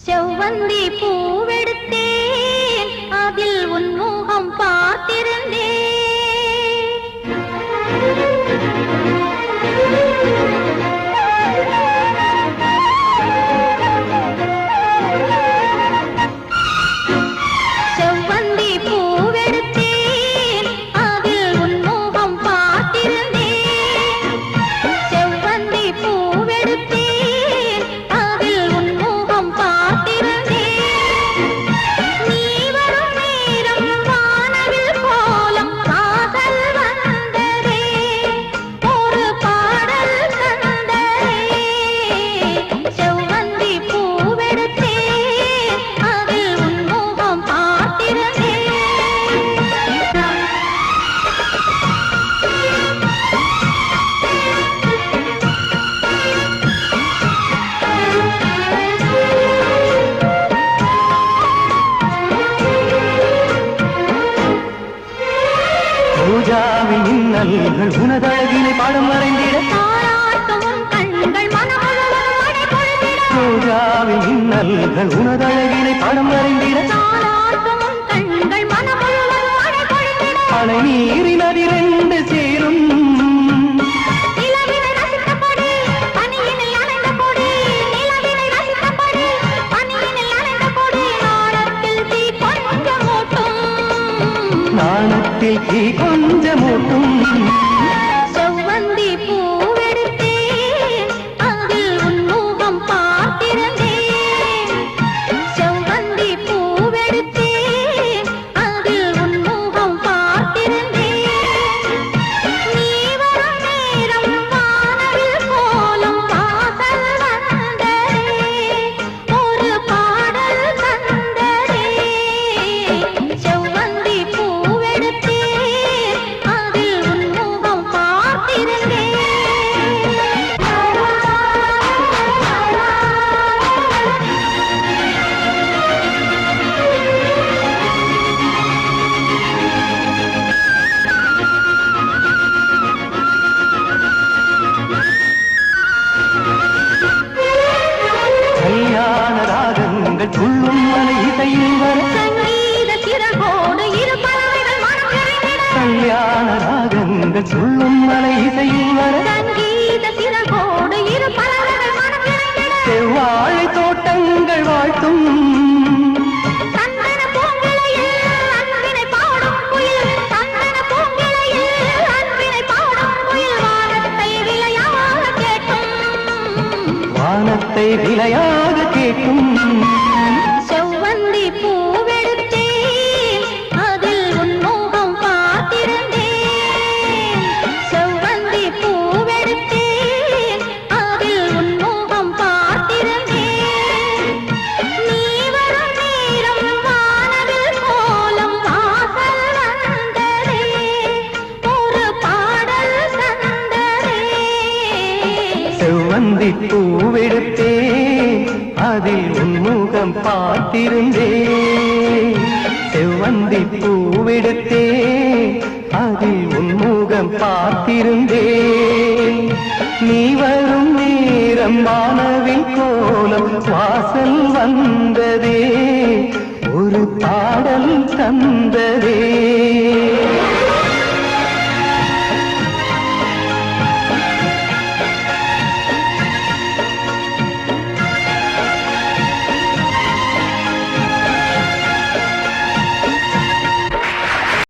செவ்வந்தி பூவெடுத்தேன் அதில் உன் முகம் பார்த்திருந்தேன் பூஜாவின் இன்னல்கள் உனதழகினை பாடம் வரைந்திட பூஜாவின் இன்னல்கள் உனதழகினை பாடம் வரைந்திட அலை நீரின் அதிரெண்டு சேரும் நாணத்தில் தீ கொஞ்சமூட்டும் செவ்வந்தி பூவெடுத்தேன் அதில் உன் முகம் பார்த்திருந்தேன் செவ்வந்தி பூவெடுத்தேன் அதில் உன் முகம் பார்த்திருந்தேன் நீ வரும் நேரம் வானவில் கோலம் வாசல் வந்ததே ஒரு பாடல் தந்ததே செவ்வந்தி துள்ளும் மலை இசையில் வர சங்கீத சிறகோடு இரு பறவைகள் மனம் நிறைந்திட கல்யாண ராகங்கள் துள்ளும் மலை இசையில் வர சங்கீத சிறகோடு இரு பறவைகள் மனம் நிறைந்திட செவ்வாழை தோட்டங்கள் வாழ்த்தும் சந்தன பூங்கிளையில் அன்பினை பாடும் குயில் சந்தன பூங்கிளையில் அன்பினை பாடும் குயில் வானத்தை விலையாக கேட்கும் செவ்வந்தி பூவெடுத்தேன் அதில் உன் முகம் பார்த்திருந்தேன் செவ்வந்தி பூவெடுத்தேன் அதில் உன் முகம் பார்த்திருந்தேன் நீ வரும் நேரம் வானவில் கோலம் வாசல் வந்ததே ஒரு பாடல் தந்ததே செவ்வந்தி பூவெடுத்தேன் அதில் உன் முகம் பார்த்திருந்தேன் செவ்வந்தி பூவெடுத்தேன் அதில் உன் முகம் பார்த்திருந்தேன் நீ வரும் நேரம் வானவில் கோலம் வாசல் வந்ததே ஒரு பாடல் தந்ததே